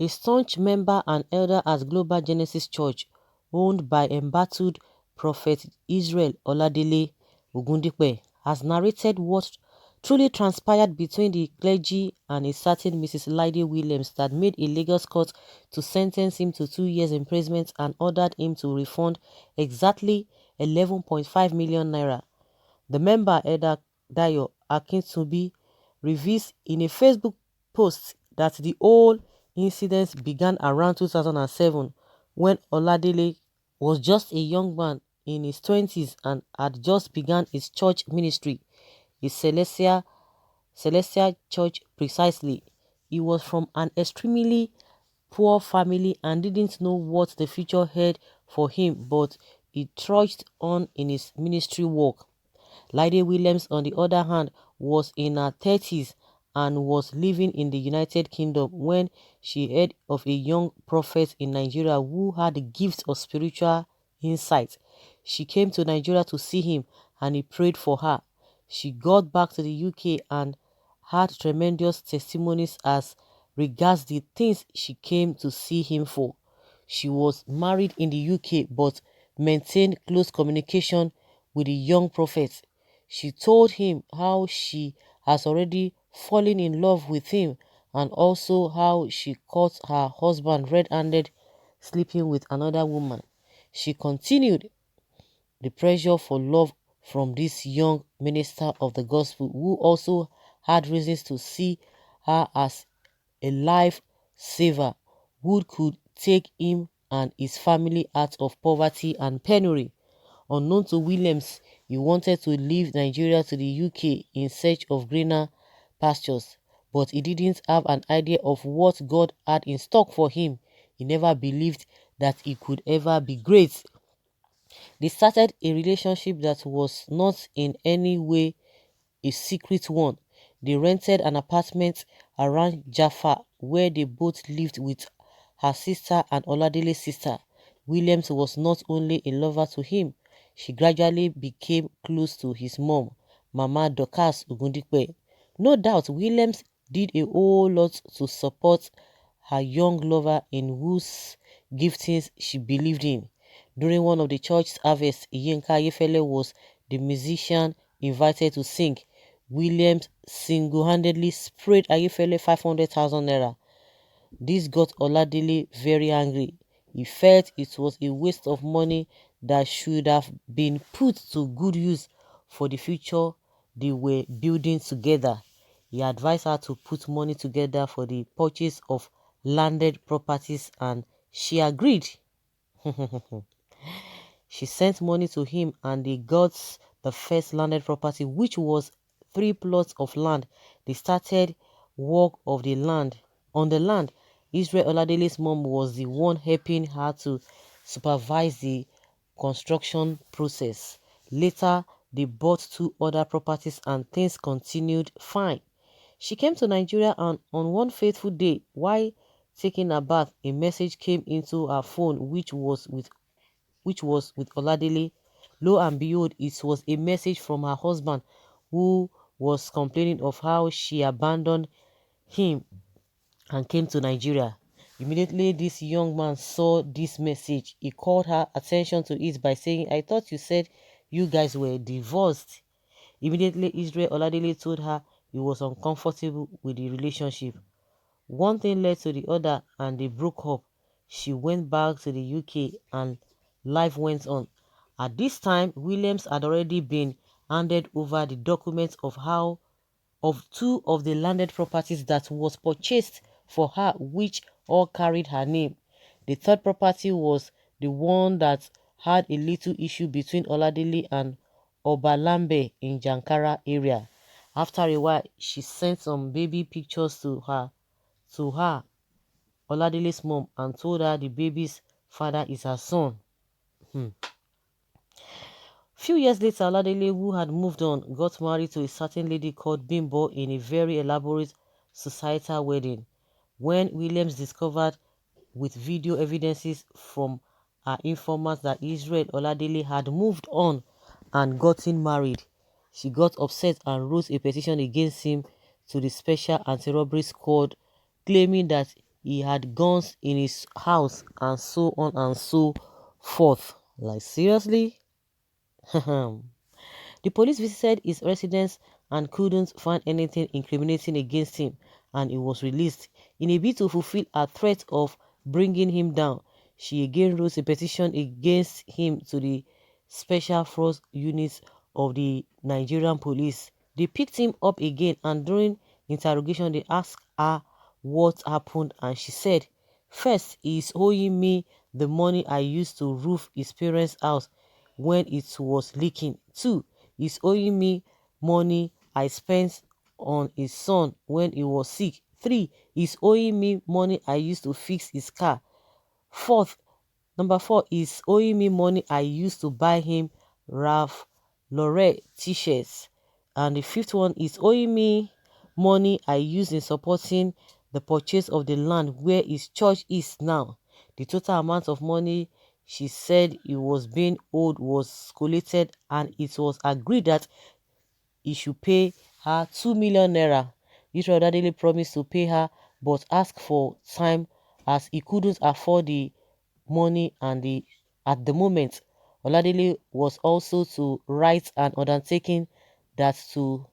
a staunch member and elder at Global Genesis Church, owned by embattled prophet Isreal Oladele, has narrated what truly transpired between the clergy and a certain Mrs. Laide Williams that made a Lagos court to sentence him to 2 years imprisonment and ordered him to refund exactly 11.5 million naira. The member, Elder Dayo Akintunbi, reveals in a Facebook post that the whole incident began around 2007 when Oladele was just a young man in his 20s and had just begun his church ministry, his Celestial Church precisely. He was from an extremely poor family and didn't know what the future held for him, but he trudged on in his ministry work. Laide Williams, on the other hand, was in her 30s and was living in the United Kingdom when she heard of a young prophet in Nigeria who had the gift of spiritual insight. She came to Nigeria to see him and he prayed for her. She got back to the UK and had tremendous testimonies as regards the things she came to see him for. She was married in the UK but maintained close communication with the young prophet. She told him how she has already fallen in love with him and also how she caught her husband red-handed sleeping with another woman. She continued the pressure for love from this young minister of the gospel who also had reasons to see her as a life saver who could take him and his family out of poverty and penury. Unknown to Williams, he wanted to leave Nigeria to the UK in search of greener pastures, but he didn't have an idea of what God had in stock for him. He never believed that he could ever be great. They started a relationship that was not in any way a secret one. They rented an apartment around Jaffa where they both lived with her sister and Oladele's sister. Williams was not only a lover to him, she gradually became close to his mom, Mama Dorcas Ogundipe. No doubt Williams did a whole lot to support her young lover in whose giftings she believed in. During one of the church's harvests, Yinka Ayefele was the musician invited to sing. Williams single-handedly sprayed Ayefele 500,000 naira. This got Oladele very angry. He felt it was a waste of money that should have been put to good use for the future they were building together. He advised her to put money together for the purchase of landed properties and she agreed. She sent money to him and they got the first landed property, which was 3 plots of land. They started work of the land. On the land, Isreal Oladele's mom was the one helping her to supervise the construction process. Later, they bought 2 other properties and things continued fine. She came to Nigeria and on one fateful day, while taking a bath, a message came into her phone which was with Oladele. Lo and behold, it was a message from her husband who was complaining of how she abandoned him and came to Nigeria. Immediately, this young man saw this message. He called her attention to it by saying, "I thought you said you guys were divorced." Immediately, Isreal Oladele told her he was uncomfortable with the relationship. One thing led to the other and they broke up. She went back to the UK and life went on. At this time, Williams had already been handed over the documents of 2 of the landed properties that was purchased for her, which all carried her name. The third property was the one that had a little issue between Oladele and Obalambe in Jankara area. After a while, she sent some baby pictures to her, Oladele's mom, and told her the baby's father is her son. Few years later, Oladele, who had moved on, got married to a certain lady called Bimbo in a very elaborate societal wedding. When Williams discovered with video evidences from her informants that Isreal Oladele had moved on and gotten married, she got upset and wrote a petition against him to the Special Anti-Robbery Squad, claiming that he had guns in his house, and so on and so forth. Like, seriously? The police visited his residence and couldn't find anything incriminating against him, and he was released. In a bid to fulfill her threat of bringing him down, she again wrote a petition against him to the Special Force Units of the Nigerian Police. They picked him up again, and during interrogation they asked her what happened, and she said, "First, he is owing me the money I used to roof his parents' house when it was leaking. 2, he's owing me money I spent on his son when he was sick. 3, he's owing me money I used to fix his car. Fourth, number 4 is owing me money I used to buy him Ralph Lauren t-shirts. And the fifth one is owing me money I used in supporting the purchase of the land where his church is now." The total amount of money she said he was being owed was collated, and it was agreed that he should pay her 2 million naira. Isreal Oladele promised to pay her but asked for time as he couldn't afford the money at the moment. Oladele was also to write an undertaking that to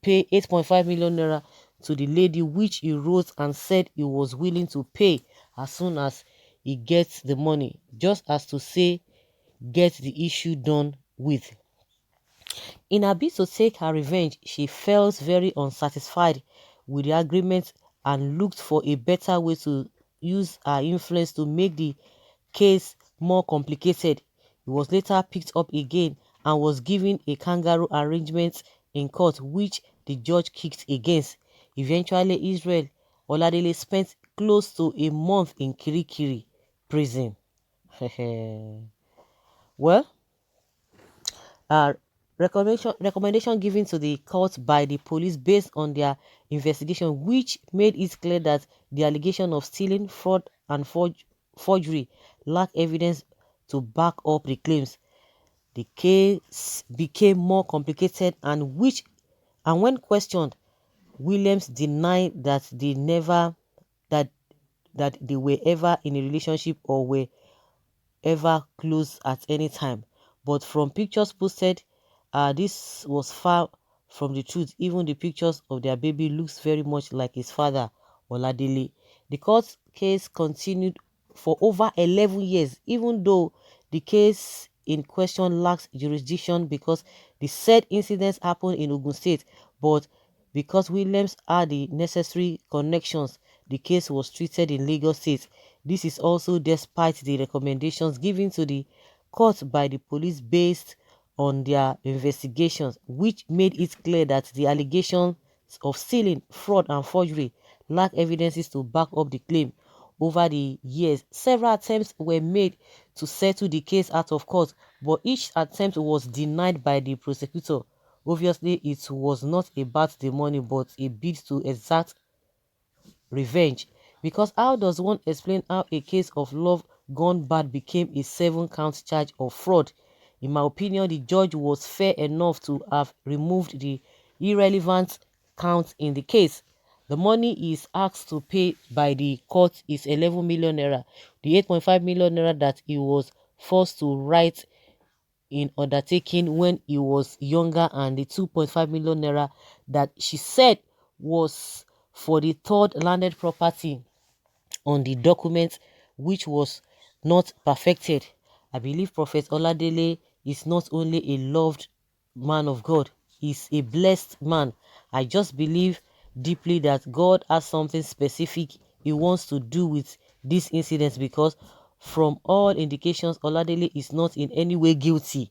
pay 8.5 million naira to the lady, which he wrote and said he was willing to pay as soon as he gets the money, just as to say, get the issue done with. In her bid to take her revenge, she felt very unsatisfied with the agreement and looked for a better way to use her influence to make the case more complicated. He was later picked up again and was given a kangaroo arrangement in court, which the judge kicked against. Eventually, Isreal Oladele spent close to a month in Kirikiri prison. Well, uh, recommendation given to the court by the police based on their investigation, which made it clear that the allegation of stealing, fraud, and forgery lack evidence to back up the claims. The case became more complicated, and when questioned, Williams denied that that they were ever in a relationship or were ever close at any time. But from pictures posted, this was far from the truth. Even the pictures of their baby looks very much like his father, Oladele. The court case continued for over 11 years, even though the case in question lacks jurisdiction because the said incidents happened in Ogun State, but because Williams had the necessary connections, the case was treated in Lagos State. This is also despite the recommendations given to the court by the police based on their investigations, which made it clear that the allegations of stealing, fraud, and forgery lack evidences to back up the claim. Over the years, several attempts were made to settle the case out of court, but each attempt was denied by the prosecutor. Obviously, it was not about the money but a bid to exact revenge. Because how does one explain how a case of love gone bad became a 7-count charge of fraud? In my opinion, the judge was fair enough to have removed the irrelevant count in the case. The money he is asked to pay by the court is 11 million naira. The 8.5 million naira that he was forced to write in undertaking when he was younger, and the 2.5 million naira that she said was for the third landed property on the document, which was not perfected. I believe Prophet Oladele is not only a loved man of God, he's a blessed man. I just believe deeply that God has something specific he wants to do with this incident, because from all indications Oladele is not in any way guilty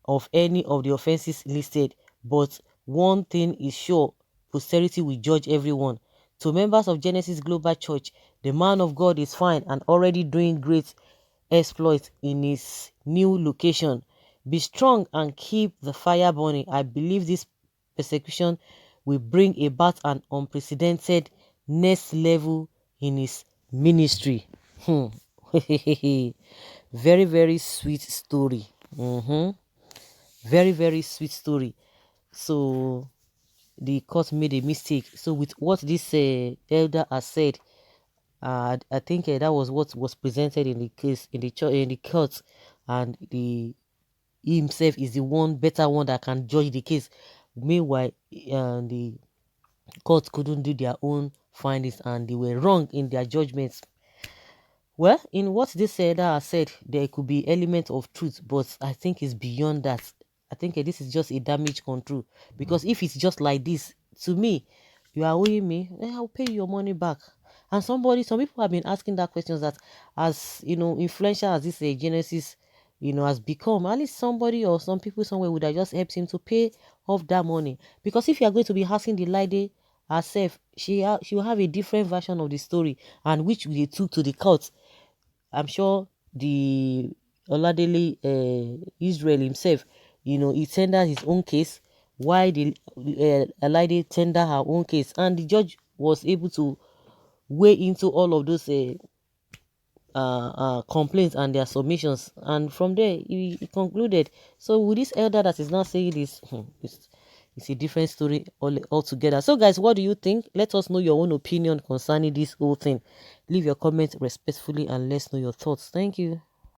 of any of the offenses listed. But one thing is sure, posterity will judge everyone. To members of Genesis Global Church, the man of God is fine and already doing great exploits in his new location. Be strong and keep the fire burning. I believe this persecution will bring about an unprecedented next level in his ministry. Very, very sweet story. Very, very sweet story. So the court made a mistake. So with what this elder has said, I think that was what was presented in the case in the in the court, and the he himself is the one better one that can judge the case. Meanwhile, the court couldn't do their own findings and they were wrong in their judgments. Well, in what this elder has said, there could be element of truth, but I think it's beyond that. I think this is just a damage control, because if it's just like this, to me, you are owing me, I'll pay you your money back. And some people have been asking that questions that, as influential as this Genesis, has become, at least somebody or some people somewhere would have just helped him to pay off that money. Because if you are going to be asking the Laide herself, she will have a different version of the story, and which they took to the court. I'm sure the Oladele Israel himself, he tendered his own case, while the Laide tendered her own case, and the judge was able to weigh into all of those complaints and their submissions, and from there he concluded. So with this elder that is now saying this, it's a different story altogether. So guys, what do you think? Let us know your own opinion concerning this whole thing. Leave your comments respectfully and let's know your thoughts. Thank you.